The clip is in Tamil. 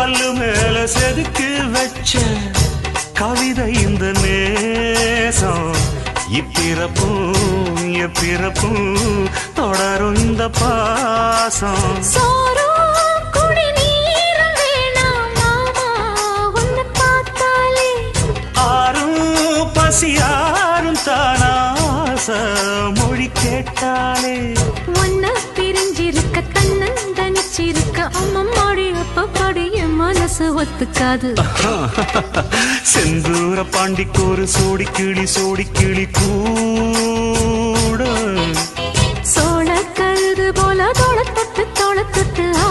கல்லு மேல செதுக்கு வச்ச கவிதை இந்த நேசம் இப்பிறப்பும் எப்பிறப்பும் தொடரும் இந்த பாசம் ஆறும் பசியாரும் தானாச மொழி கேட்டாலே ஒன்ன பிரிஞ்சிருக்க தன்னந்தனிச்சிருக்க அம்மம்மாடி அப்பப்படி என் மனசு ஒத்துக்காது செந்தூர பாண்டிக்கோரு சோடி கிளி கூட சோழ கழுது போல தோள தொட்டு ஆ